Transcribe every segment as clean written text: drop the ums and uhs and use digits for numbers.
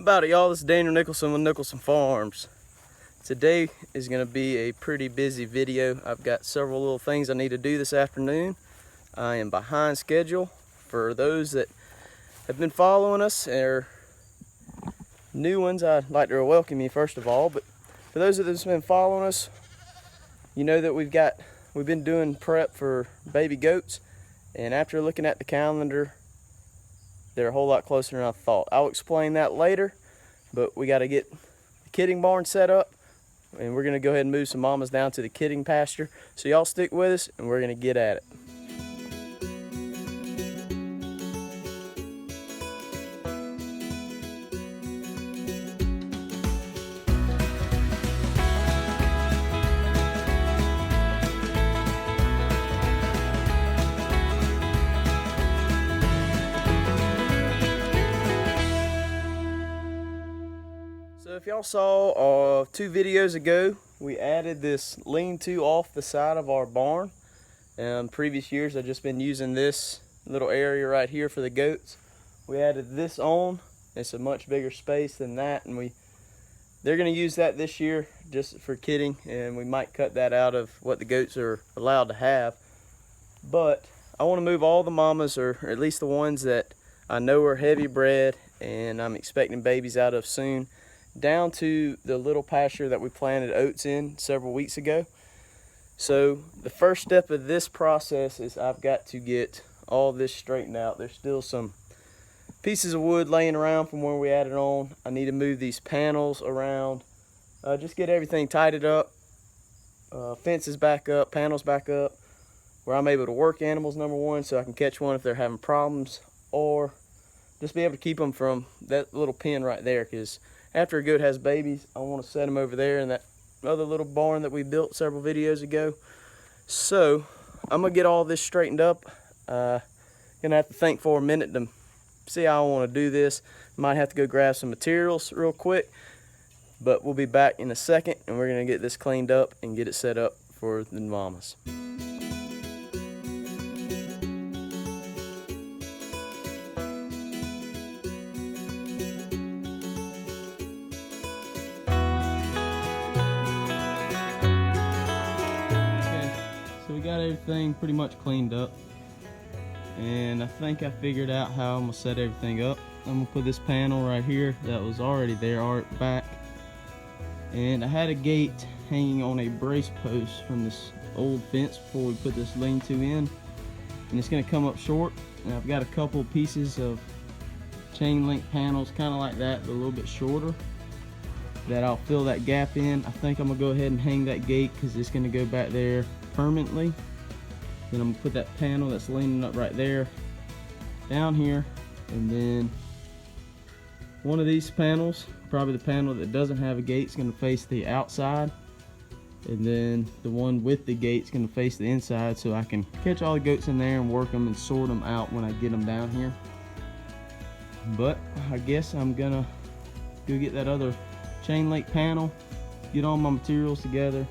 About it, y'all. This is Daniel Nicholson with Nicholson Farms. Today is going to be a pretty busy video. I've got several little things I need to do this afternoon. I am behind schedule. For those that have been following us or new ones, I'd like to welcome you first of all. But for those that have been following us, you know that we've been doing prep for baby goats, and after looking at the calendar, they're a whole lot closer than I thought. I'll explain that later, but we got to get the kidding barn set up, and we're going to go ahead and move some mamas down to the kidding pasture. So y'all stick with us, and we're going to get at it. So if y'all saw 2 videos ago, we added this lean-to off the side of our barn. Previous years I've just been using this little area right here for the goats. We added this on. It's a much bigger space than that, and they're going to use that this year just for kidding, and we might cut that out of what the goats are allowed to have. But I want to move all the mamas, or at least the ones that I know are heavy bred and I'm expecting babies out of soon, down to the little pasture that we planted oats in several weeks ago. So the first step of this process is I've got to get all this straightened out. There's still some pieces of wood laying around from where we added on. I need to move these panels around, just get everything tidied up, fences back up, panels back up, where I'm able to work animals, number one, so I can catch one if they're having problems, or just be able to keep them from that little pen right there, because after a goat has babies, I want to set them over there in that other little barn that we built several videos ago. So I'm gonna get all this straightened up. Gonna have to think for a minute to see how I want to do this. Might have to go grab some materials real quick, but we'll be back in a second, and we're gonna get this cleaned up and get it set up for the mamas. Got everything pretty much cleaned up, and I think I figured out how I'm gonna set everything up. I'm gonna put this panel right here that was already there back, and I had a gate hanging on a brace post from this old fence before we put this lean-to in, and it's gonna come up short, and I've got a couple pieces of chain link panels kind of like that, but a little bit shorter, that I'll fill that gap in. I think I'm gonna go ahead and hang that gate because it's gonna go back there permanently. Then I'm gonna put that panel that's leaning up right there down here, and then one of these panels, probably the panel that doesn't have a gate, is gonna face the outside, and then the one with the gate is gonna face the inside, so I can catch all the goats in there and work them and sort them out when I get them down here. But I guess I'm gonna go get that other chain link panel, get all my materials together,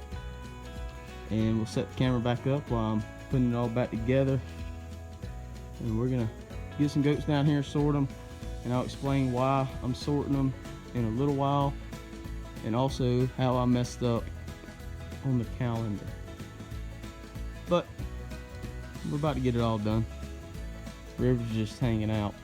and we'll set the camera back up while I'm putting it all back together. And we're gonna get some goats down here, sort them, and I'll explain why I'm sorting them in a little while, and also how I messed up on the calendar. But we're about to get it all done. River's just hanging out.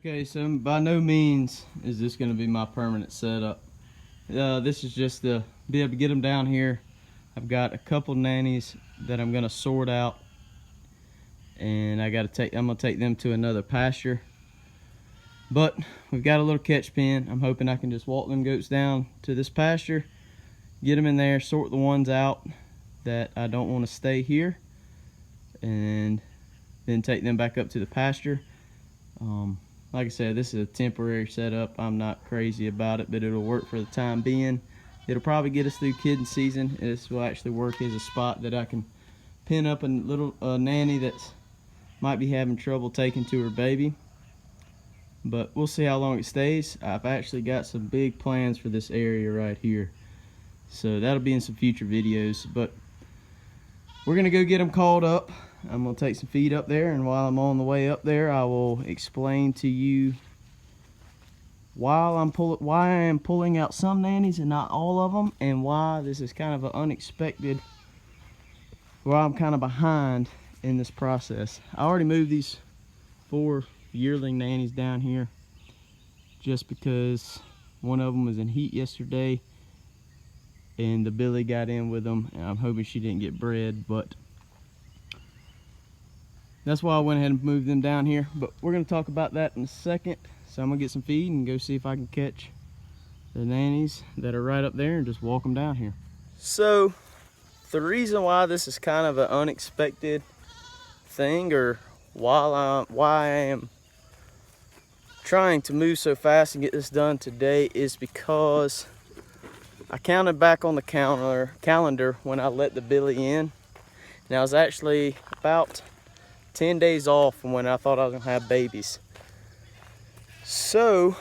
Okay, so by no means is this going to be my permanent setup. This is just to be able to get them down here. I've got a couple nannies that I'm going to sort out, and I'm going to take them to another pasture. But we've got a little catch pen. I'm hoping I can just walk them goats down to this pasture, get them in there, sort the ones out that I don't want to stay here, and then take them back up to the pasture. Like I said, this is a temporary setup. I'm not crazy about it, but it'll work for the time being. It'll probably get us through kidding season. This will actually work as a spot that I can pin up a little nanny that might be having trouble taking to her baby. But we'll see how long it stays. I've actually got some big plans for this area right here, so that'll be in some future videos. But we're gonna go get them called up. I'm gonna take some feed up there, and while I'm on the way up there, I will explain to you why I am pulling out some nannies and not all of them, and why this is kind of an unexpected, why I'm kind of behind in this process. I already moved these 4 yearling nannies down here just because one of them was in heat yesterday and the billy got in with them, and I'm hoping she didn't get bred, but that's why I went ahead and moved them down here. But we're going to talk about that in a second. So I'm going to get some feed and go see if I can catch the nannies that are right up there and just walk them down here. So the reason why this is kind of an unexpected thing, or why I am trying to move so fast and get this done today, is because I counted back on the calendar when I let the billy in, and I was actually about 10 days off from when I thought I was gonna have babies. So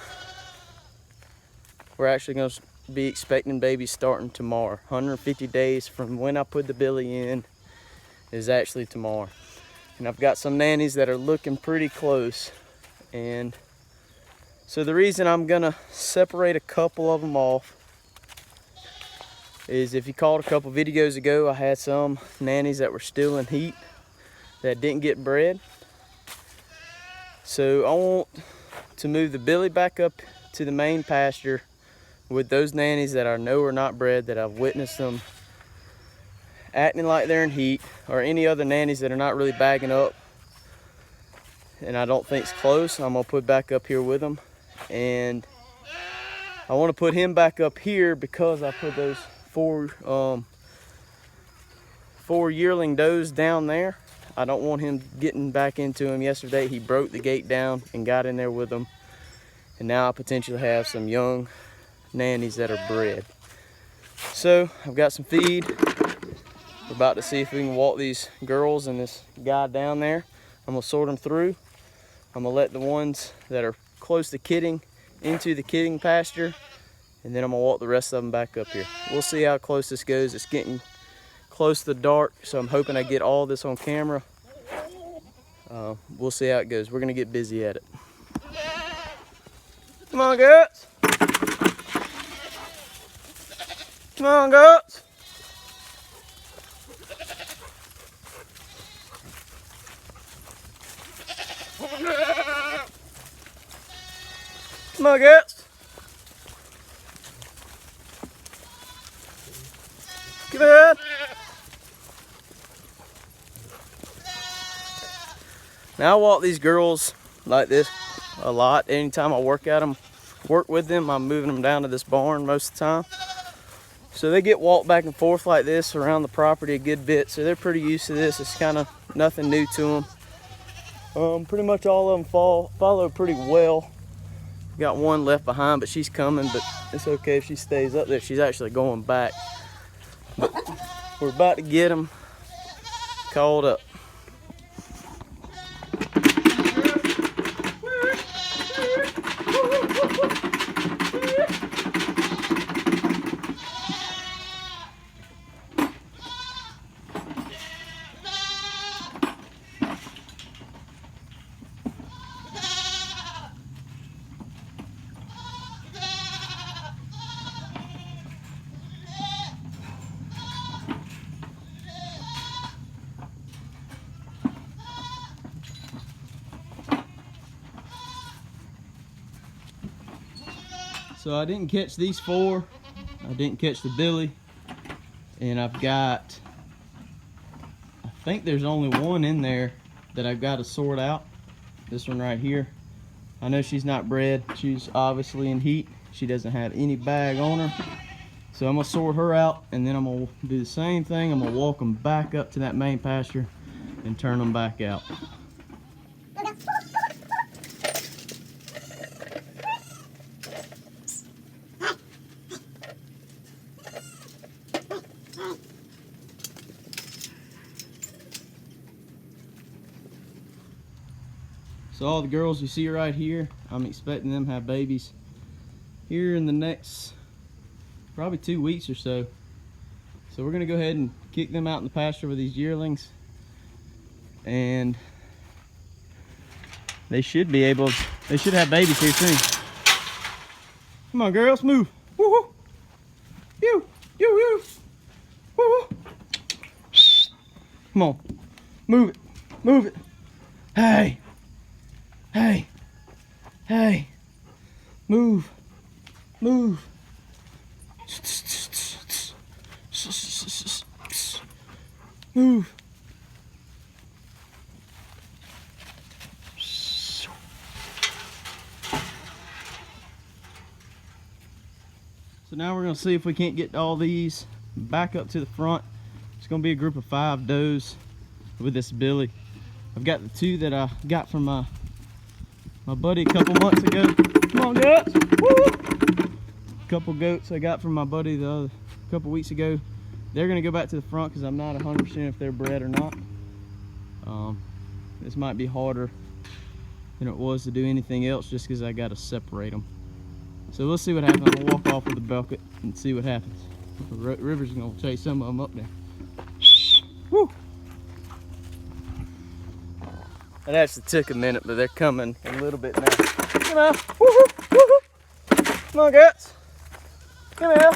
we're actually gonna be expecting babies starting tomorrow. 150 days from when I put the billy in is actually tomorrow. And I've got some nannies that are looking pretty close. And so the reason I'm gonna separate a couple of them off is, if you called a couple videos ago, I had some nannies that were still in heat that didn't get bred. So I want to move the billy back up to the main pasture with those nannies that I know are not bred, that I've witnessed them acting like they're in heat, or any other nannies that are not really bagging up and I don't think it's close. I'm gonna put back up here with them, and I want to put him back up here because I put those 4 yearling does down there. I don't want him getting back into him. Yesterday he broke the gate down and got in there with them, and now I potentially have some young nannies that are bred. So I've got some feed. We're about to see if we can walk these girls and this guy down there. I'm gonna sort them through. I'm gonna let the ones that are close to kidding into the kidding pasture, and then I'm gonna walk the rest of them back up here. We'll see how close this goes. It's getting close to the dark, so I'm hoping I get all this on camera. We'll see how it goes. We're gonna get busy at it. Come on, goats. Come on, goats. Come on, goats. Come on. Now I walk these girls like this a lot. Anytime I work with them, I'm moving them down to this barn most of the time. So they get walked back and forth like this around the property a good bit. So they're pretty used to this. It's kind of nothing new to them. Pretty much all of them follow pretty well. Got one left behind, but she's coming, but it's okay if she stays up there. She's actually going back. But we're about to get them called up. So I didn't catch these 4. I didn't catch the Billy. And I've got, I think there's only one in there that I've got to sort out. This one right here. I know she's not bred. She's obviously in heat. She doesn't have any bag on her. So I'm gonna sort her out, and then I'm gonna do the same thing. I'm gonna walk them back up to that main pasture and turn them back out. So all the girls you see right here, I'm expecting them to have babies here in the next probably 2 weeks or so. So we're gonna go ahead and kick them out in the pasture with these yearlings, and they should have babies here soon. Come on, girls, move. Woo woo. You. Woo woo. Come on, move it. Move it. Hey. Hey, hey, move, move. Move. So now we're gonna see if we can't get all these back up to the front. It's gonna be a group of 5 does with this Billy. I've got the 2 that I got from my buddy a couple months ago. Come on, goats. Woo! Couple goats I got from my buddy the couple weeks ago. They're gonna go back to the front because I'm not 100% if they're bred or not. This might be harder than it was to do anything else just because I gotta separate them. So let's see what happens. I'm gonna walk off with the bucket and see what happens. The river's gonna chase some of them up there. Woo! That actually took a minute, but they're coming a little bit now. Come on, woo-hoo, woo-hoo. Come on, guys. Come here.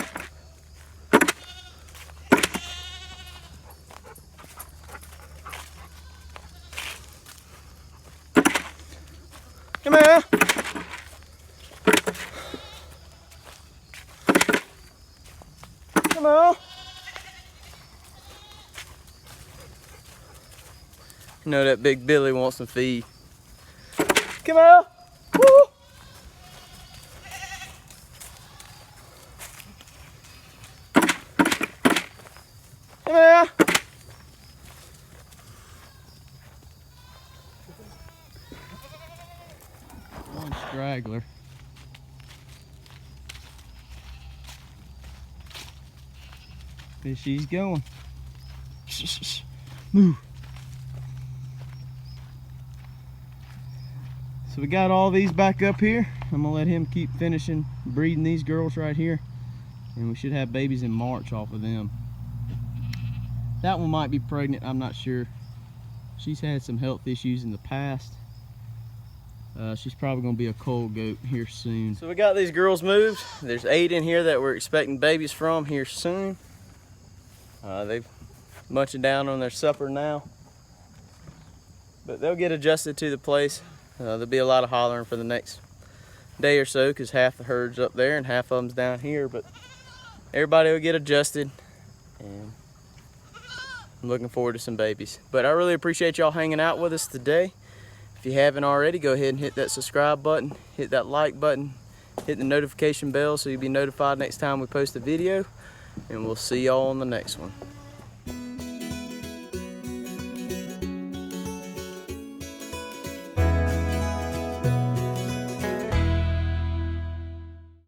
Come here. Come on. You know that big Billy wants some feed. Come on. Woo. Come here. One straggler. There she's going. Move. So we got all these back up here. I'm gonna let him keep finishing breeding these girls right here, and we should have babies in March off of them. That one might be pregnant, I'm not sure. She's had some health issues in the past. She's probably gonna be a cold goat here soon. So we got these girls moved. There's 8 in here that we're expecting babies from here soon. They've munching down on their supper now, but they'll get adjusted to the place. There'll be a lot of hollering for the next day or so because half the herd's up there and half of them's down here, but everybody will get adjusted, and I'm looking forward to some babies. But I really appreciate y'all hanging out with us today. If you haven't already, go ahead and hit that subscribe button, hit that like button, hit the notification bell so you'll be notified next time we post a video, and we'll see y'all on the next one.